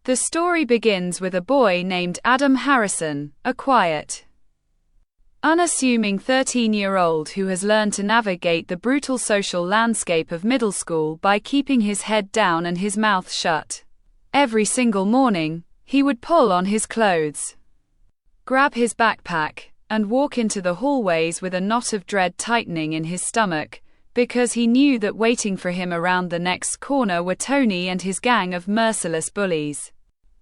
The story begins with a boy named Adam Harrison, a quiet, unassuming 13-year-old who has learned to navigate the brutal social landscape of middle school by keeping his head down and his mouth shut. Every single morning, he would pull on his clothes, grab his backpack, and walk into the hallways with a knot of dread tightening in his stomach, because he knew that waiting for him around the next corner were Tony and his gang of merciless bullies.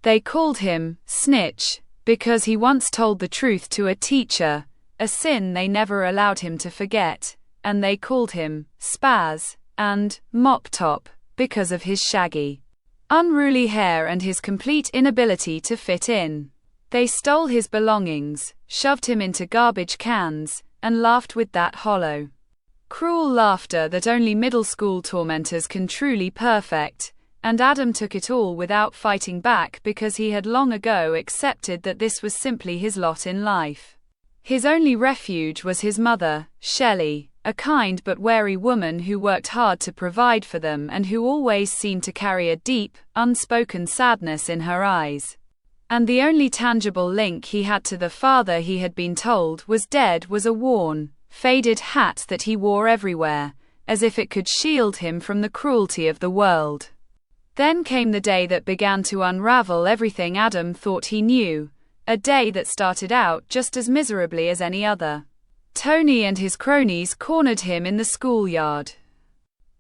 They called him Snitch because he once told the truth to a teacher, a sin they never allowed him to forget, and they called him Spaz and Mop Top because of his shaggy, unruly hair and his complete inability to fit in. They stole his belongings, shoved him into garbage cans, and laughed with that hollow, cruel laughter that only middle school tormentors can truly perfect, and Adam took it all without fighting back because he had long ago accepted that this was simply his lot in life. His only refuge was his mother, Shelley, a kind but wary woman who worked hard to provide for them and who always seemed to carry a deep, unspoken sadness in her eyes. And the only tangible link he had to the father he had been told was dead was a worn, faded hat that he wore everywhere, as if it could shield him from the cruelty of the world. Then came the day that began to unravel everything Adam thought he knew, a day that started out just as miserably as any other. Tony and his cronies cornered him in the schoolyard,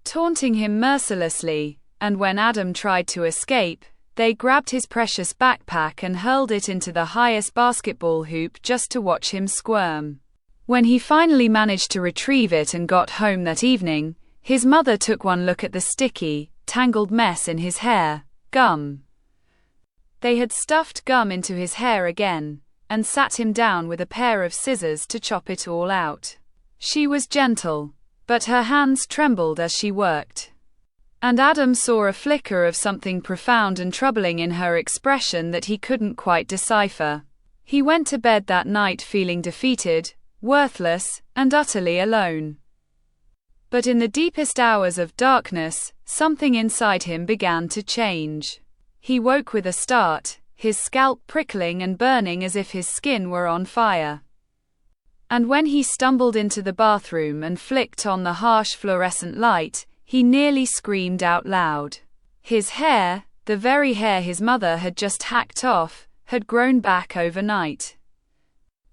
taunting him mercilessly, and when Adam tried to escape, they grabbed his precious backpack and hurled it into the highest basketball hoop just to watch him squirm. When he finally managed to retrieve it and got home that evening, his mother took one look at the sticky, tangled mess in his hair, gum. They had stuffed gum into his hair again, and sat him down with a pair of scissors to chop it all out. She was gentle, but her hands trembled as she worked. And Adam saw a flicker of something profound and troubling in her expression that he couldn't quite decipher. He went to bed that night feeling defeated, worthless, and utterly alone. But in the deepest hours of darkness, something inside him began to change. He woke with a start, his scalp prickling and burning as if his skin were on fire. And when he stumbled into the bathroom and flicked on the harsh fluorescent light, he nearly screamed out loud. His hair, the very hair his mother had just hacked off, had grown back overnight,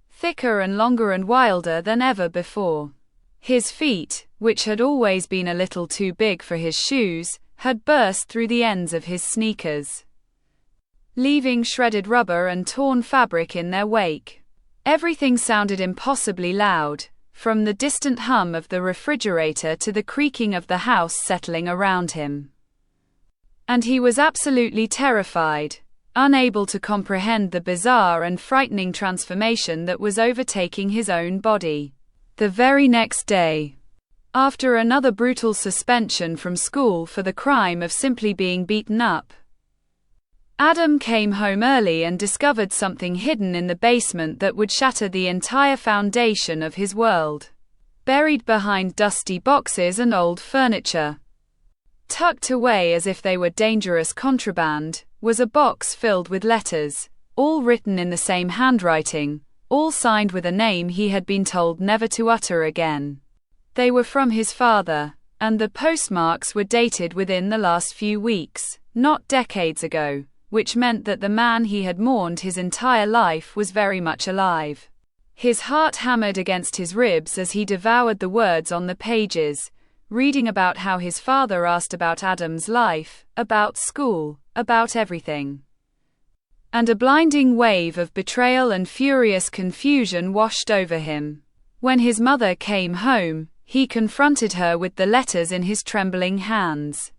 thicker and longer and wilder than ever before. His feet, which had always been a little too big for his shoes, had burst through the ends of his sneakers, leaving shredded rubber and torn fabric in their wake. Everything sounded impossibly loud, from the distant hum of the refrigerator to the creaking of the house settling around him. And he was absolutely terrified, unable to comprehend the bizarre and frightening transformation that was overtaking his own body. The very next day, after another brutal suspension from school for the crime of simply being beaten up, Adam came home early and discovered something hidden in the basement that would shatter the entire foundation of his world. Buried behind dusty boxes and old furniture, tucked away as if they were dangerous contraband, was a box filled with letters, all written in the same handwriting, all signed with a name he had been told never to utter again. They were from his father, and the postmarks were dated within the last few weeks, not decades ago, which meant that the man he had mourned his entire life was very much alive. His heart hammered against his ribs as he devoured the words on the pages, reading about how his father asked about Adam's life, about school, about everything. And a blinding wave of betrayal and furious confusion washed over him. When his mother came home, he confronted her with the letters in his trembling hands,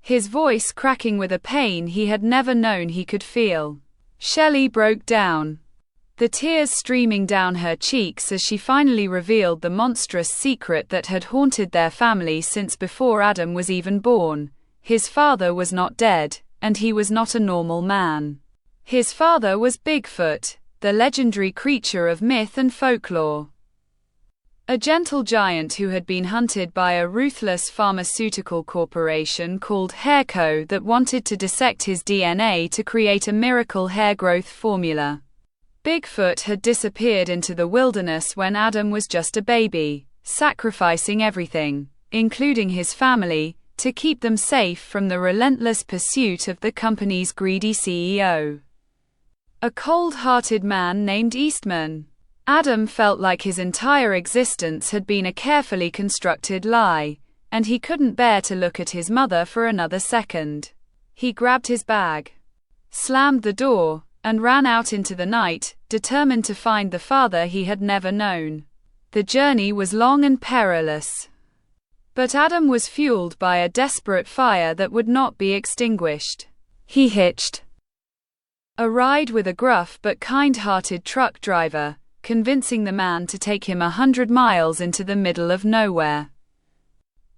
his voice cracking with a pain he had never known he could feel. Shelley broke down, the tears streaming down her cheeks as she finally revealed the monstrous secret that had haunted their family since before Adam was even born. His father was not dead, and he was not a normal man. His father was Bigfoot, the legendary creature of myth and folklore. a gentle giant who had been hunted by a ruthless pharmaceutical corporation called HairCo that wanted to dissect his DNA to create a miracle hair growth formula. Bigfoot had disappeared into the wilderness when Adam was just a baby, sacrificing everything, including his family, to keep them safe from the relentless pursuit of the company's greedy CEO. A cold-hearted man named Eastman. Adam felt like his entire existence had been a carefully constructed lie, and he couldn't bear to look at his mother for another second. He grabbed his bag, slammed the door, and ran out into the night, determined to find the father he had never known. The journey was long and perilous. But Adam was fueled by a desperate fire that would not be extinguished. He hitched a ride with a gruff but kind-hearted truck driver, convincing the man to take him 100 miles into the middle of nowhere.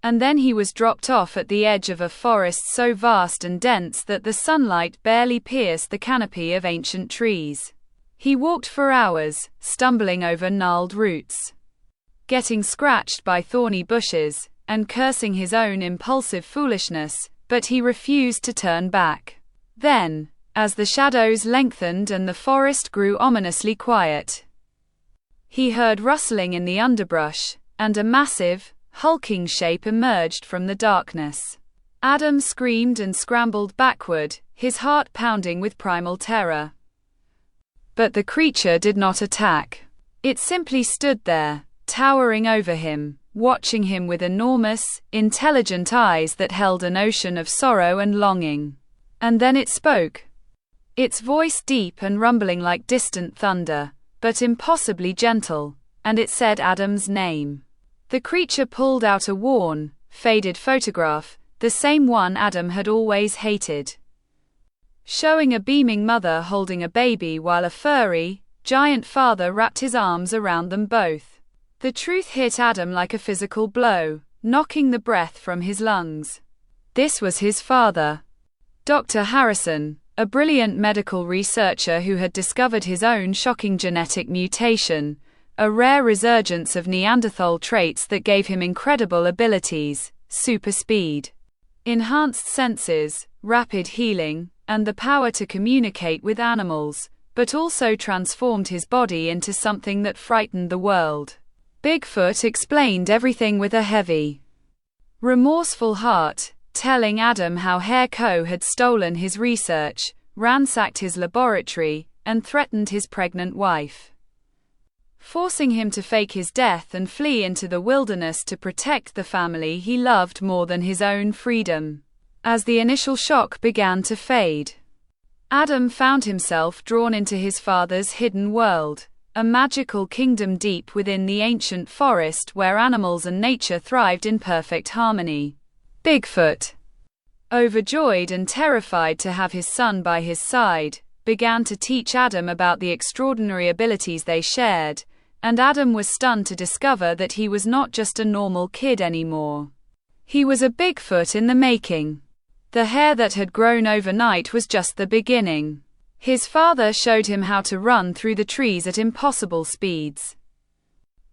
And then he was dropped off at the edge of a forest so vast and dense that the sunlight barely pierced the canopy of ancient trees. He walked for hours, stumbling over gnarled roots, getting scratched by thorny bushes, and cursing his own impulsive foolishness, but he refused to turn back. Then, as the shadows lengthened and the forest grew ominously quiet, he heard rustling in the underbrush, and a massive, hulking shape emerged from the darkness. Adam screamed and scrambled backward, his heart pounding with primal terror. But the creature did not attack. It simply stood there, towering over him, watching him with enormous, intelligent eyes that held an ocean of sorrow and longing. And then it spoke. Its voice deep and rumbling like distant thunder, but impossibly gentle, and it said Adam's name. The creature pulled out a worn, faded photograph, the same one Adam had always hated, showing a beaming mother holding a baby while a furry, giant father wrapped his arms around them both. The truth hit Adam like a physical blow, knocking the breath from his lungs. This was his father, Dr. Harrison, a brilliant medical researcher who had discovered his own shocking genetic mutation, a rare resurgence of Neanderthal traits that gave him incredible abilities, super speed, enhanced senses, rapid healing, and the power to communicate with animals, but also transformed his body into something that frightened the world. Bigfoot explained everything with a heavy, remorseful heart, telling Adam how HairCo had stolen his research, ransacked his laboratory, and threatened his pregnant wife, forcing him to fake his death and flee into the wilderness to protect the family he loved more than his own freedom. As the initial shock began to fade, Adam found himself drawn into his father's hidden world, a magical kingdom deep within the ancient forest where animals and nature thrived in perfect harmony. Bigfoot, overjoyed and terrified to have his son by his side, began to teach Adam about the extraordinary abilities they shared, and Adam was stunned to discover that he was not just a normal kid anymore. He was a Bigfoot in the making. The hair that had grown overnight was just the beginning. His father showed him how to run through the trees at impossible speeds,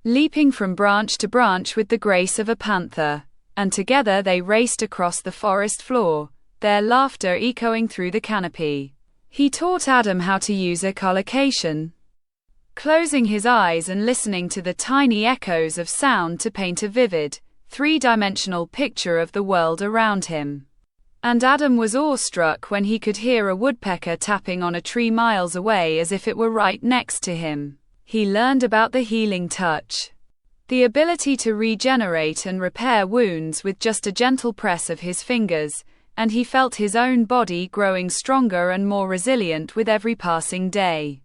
leaping from branch to branch with the grace of a panther, and together they raced across the forest floor, their laughter echoing through the canopy. He taught Adam how to use echolocation, closing his eyes and listening to the tiny echoes of sound to paint a vivid, three-dimensional picture of the world around him. And Adam was awestruck when he could hear a woodpecker tapping on a tree miles away as if it were right next to him. He learned about the healing touch, the ability to regenerate and repair wounds with just a gentle press of his fingers, and he felt his own body growing stronger and more resilient with every passing day.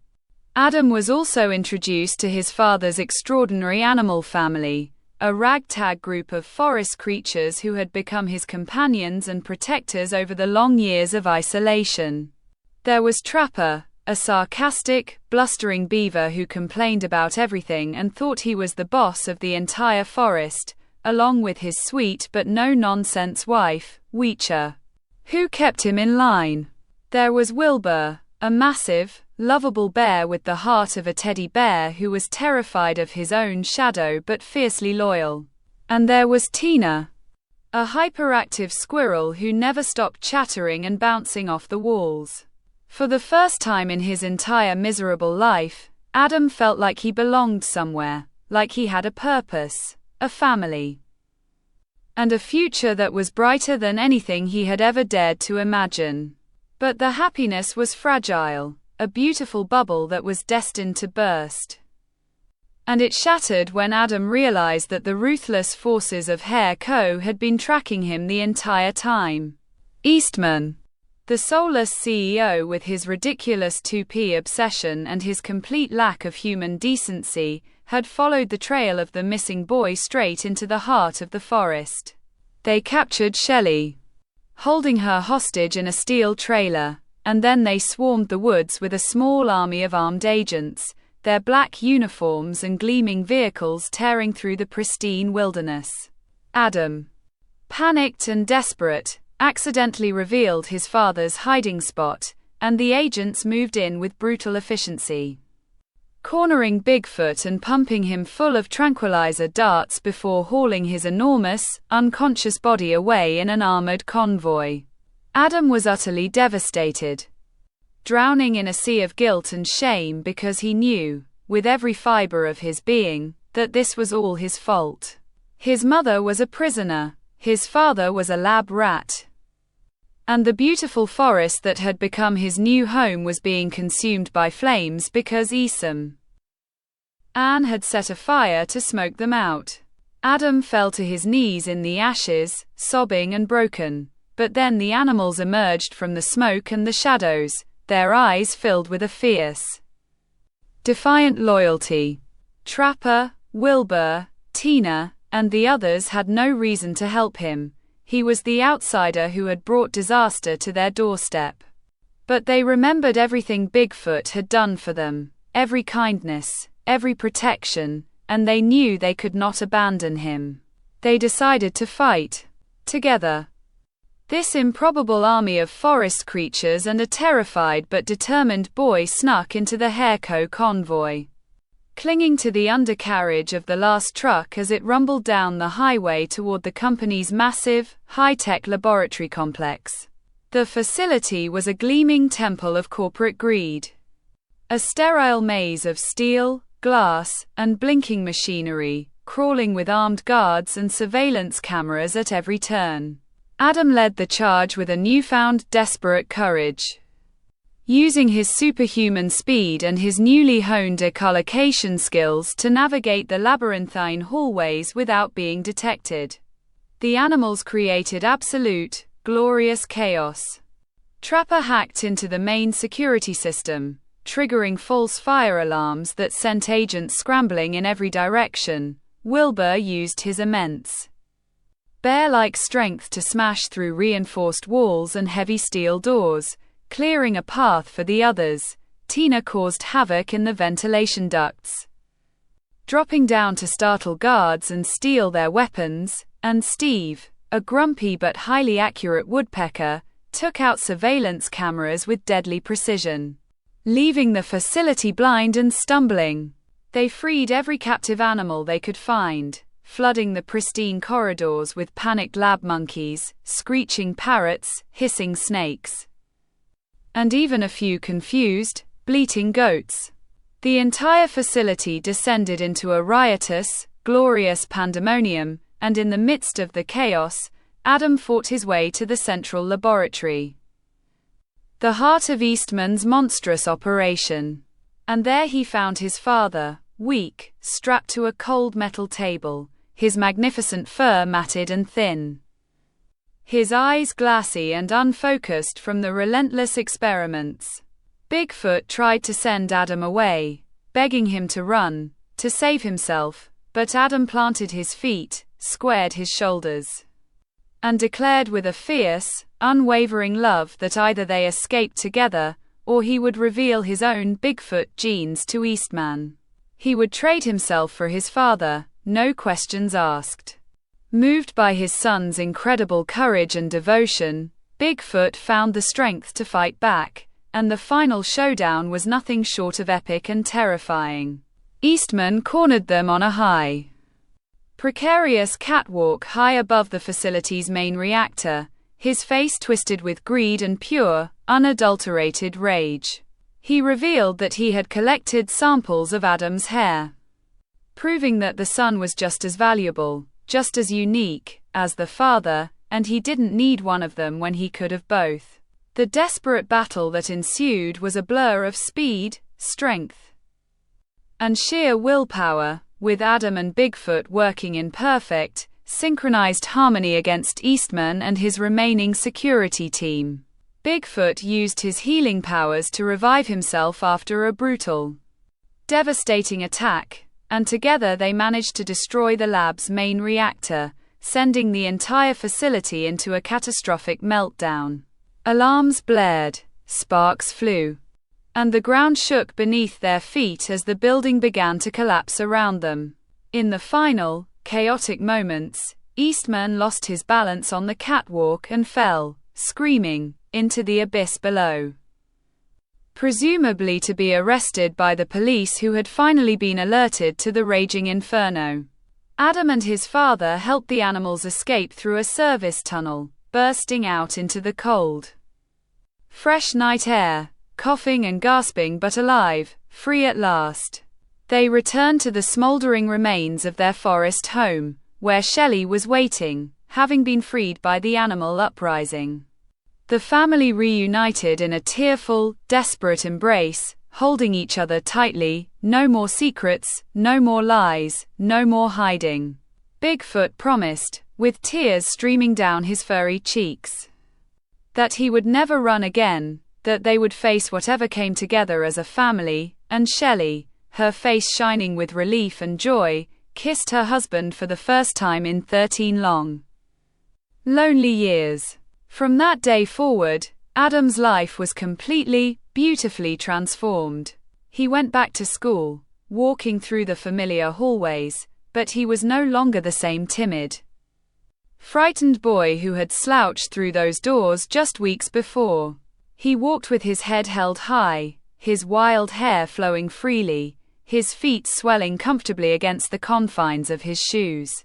Adam was also introduced to his father's extraordinary animal family, a ragtag group of forest creatures who had become his companions and protectors over the long years of isolation. There was Trapper, a sarcastic, blustering beaver who complained about everything and thought he was the boss of the entire forest, along with his sweet but no-nonsense wife, Weecher, who kept him in line. There was Wilbur, a massive, lovable bear with the heart of a teddy bear who was terrified of his own shadow but fiercely loyal. And there was Tina, a hyperactive squirrel who never stopped chattering and bouncing off the walls. For the first time in his entire miserable life, Adam felt like he belonged somewhere, like he had a purpose, a family, and a future that was brighter than anything he had ever dared to imagine. But the happiness was fragile, a beautiful bubble that was destined to burst. And it shattered when Adam realized that the ruthless forces of HairCo had been tracking him the entire time. Eastman, the soulless CEO with his ridiculous 2p obsession and his complete lack of human decency, had followed the trail of the missing boy straight into the heart of the forest. They captured Shelley, holding her hostage in a steel trailer, and then they swarmed the woods with a small army of armed agents, their black uniforms and gleaming vehicles tearing through the pristine wilderness. Adam, panicked and desperate, accidentally revealed his father's hiding spot, and the agents moved in with brutal efficiency, cornering Bigfoot and pumping him full of tranquilizer darts before hauling his enormous, unconscious body away in an armored convoy. Adam was utterly devastated, drowning in a sea of guilt and shame because he knew, with every fiber of his being, that this was all his fault. His mother was a prisoner, his father was a lab rat, and the beautiful forest that had become his new home was being consumed by flames because Anne had set a fire to smoke them out. Adam fell to his knees in the ashes, sobbing and broken. But then the animals emerged from the smoke and the shadows, their eyes filled with a fierce, defiant loyalty. Trapper, Wilbur, Tina, and the others had no reason to help him. He was the outsider who had brought disaster to their doorstep. But they remembered everything Bigfoot had done for them, every kindness, every protection, and they knew they could not abandon him. They decided to fight together this improbable army of forest creatures, and a terrified but determined boy snuck into the HairCo convoy, clinging to the undercarriage of the last truck as it rumbled down the highway toward the company's massive, high-tech laboratory complex. The facility was a gleaming temple of corporate greed, a sterile maze of steel, glass, and blinking machinery, crawling with armed guards and surveillance cameras at every turn. Adam led the charge with a newfound, desperate courage, using his superhuman speed and his newly honed echolocation skills to navigate the labyrinthine hallways without being detected. The animals created absolute, glorious chaos. Trapper hacked into the main security system, triggering false fire alarms that sent agents scrambling in every direction. Wilbur used his immense, bear-like strength to smash through reinforced walls and heavy steel doors, clearing a path for the others. Tina caused havoc in the ventilation ducts, dropping down to startle guards and steal their weapons, and Steve, a grumpy but highly accurate woodpecker, took out surveillance cameras with deadly precision, leaving the facility blind and stumbling. They freed every captive animal they could find, flooding the pristine corridors with panicked lab monkeys, screeching parrots, hissing snakes, and even a few confused, bleating goats. The entire facility descended into a riotous, glorious pandemonium, and in the midst of the chaos, Adam fought his way to the central laboratory, the heart of Eastman's monstrous operation. And there he found his father, weak, strapped to a cold metal table, his magnificent fur matted and thin, his eyes glassy and unfocused from the relentless experiments. Bigfoot tried to send Adam away, begging him to run, to save himself, but Adam planted his feet, squared his shoulders, and declared with a fierce, unwavering love that either they escaped together, or he would reveal his own Bigfoot genes to Eastman. He would trade himself for his father, no questions asked. Moved by his son's incredible courage and devotion, Bigfoot found the strength to fight back, and the final showdown was nothing short of epic and terrifying. Eastman cornered them on a high, precarious catwalk high above the facility's main reactor, his face twisted with greed and pure, unadulterated rage. He revealed that he had collected samples of Adam's hair, proving that the son was just as valuable, just as unique, as the father, and he didn't need one of them when he could have both. The desperate battle that ensued was a blur of speed, strength, and sheer willpower, with Adam and Bigfoot working in perfect, synchronized harmony against Eastman and his remaining security team. Bigfoot used his healing powers to revive himself after a brutal, devastating attack, and together they managed to destroy the lab's main reactor, sending the entire facility into a catastrophic meltdown. Alarms blared, sparks flew, and the ground shook beneath their feet as the building began to collapse around them. In the final, chaotic moments, Eastman lost his balance on the catwalk and fell, screaming, into the abyss below, presumably to be arrested by the police who had finally been alerted to the raging inferno. Adam and his father helped the animals escape through a service tunnel, bursting out into the cold, fresh night air, coughing and gasping but alive, free at last. They returned to the smoldering remains of their forest home, where Shelley was waiting, having been freed by the animal uprising. The family reunited in a tearful, desperate embrace, holding each other tightly. No more secrets, no more lies, no more hiding. Bigfoot promised, with tears streaming down his furry cheeks, that he would never run again, that they would face whatever came together as a family, and Shelley, her face shining with relief and joy, kissed her husband for the first time in 13 long, lonely years. From that day forward, Adam's life was completely, beautifully transformed. He went back to school, walking through the familiar hallways, but he was no longer the same timid, frightened boy who had slouched through those doors just weeks before. He walked with his head held high, his wild hair flowing freely, his feet swelling comfortably against the confines of his shoes,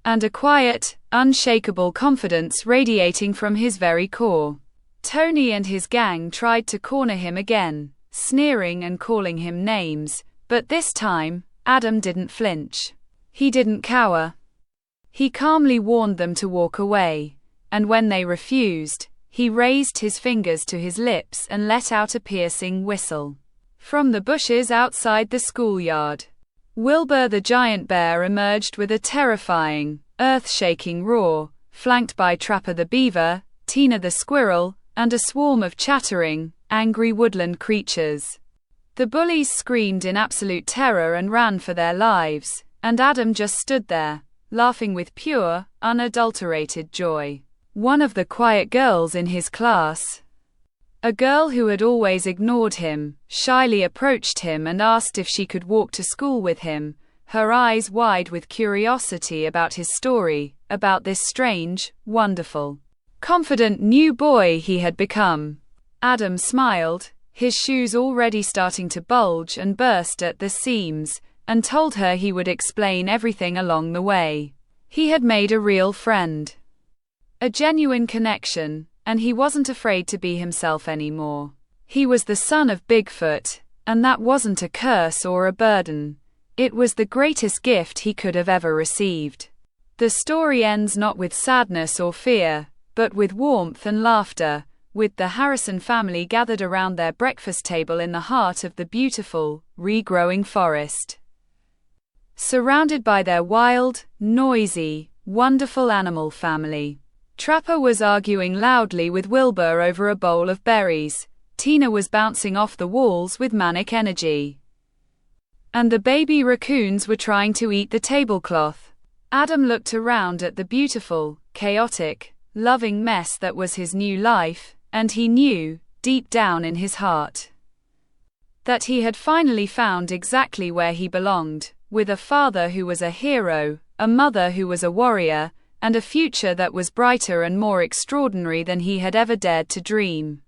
and a quiet, unshakable confidence radiating from his very core. Tony and his gang tried to corner him again, sneering and calling him names, but this time, Adam didn't flinch. He didn't cower. He calmly warned them to walk away, and when they refused, he raised his fingers to his lips and let out a piercing whistle. From the bushes outside the schoolyard, Wilbur the giant bear emerged with a terrifying, earth-shaking roar, flanked by Trapper the beaver, Tina the squirrel, and a swarm of chattering, angry woodland creatures. The bullies screamed in absolute terror and ran for their lives, and Adam just stood there, laughing with pure, unadulterated joy. One of the quiet girls in his class, a girl who had always ignored him, shyly approached him and asked if she could walk to school with him, her eyes wide with curiosity about his story, about this strange, wonderful, confident new boy he had become. Adam smiled, his shoes already starting to bulge and burst at the seams, and told her he would explain everything along the way. He had made a real friend, a genuine connection, and he wasn't afraid to be himself anymore. He was the son of Bigfoot, and that wasn't a curse or a burden. It was the greatest gift he could have ever received. The story ends not with sadness or fear, but with warmth and laughter, with the Harrison family gathered around their breakfast table in the heart of the beautiful, regrowing forest, surrounded by their wild, noisy, wonderful animal family. Trapper was arguing loudly with Wilbur over a bowl of berries, Tina was bouncing off the walls with manic energy, and the baby raccoons were trying to eat the tablecloth. Adam looked around at the beautiful, chaotic, loving mess that was his new life, and he knew, deep down in his heart, that he had finally found exactly where he belonged, with a father who was a hero, a mother who was a warrior, and a future that was brighter and more extraordinary than he had ever dared to dream.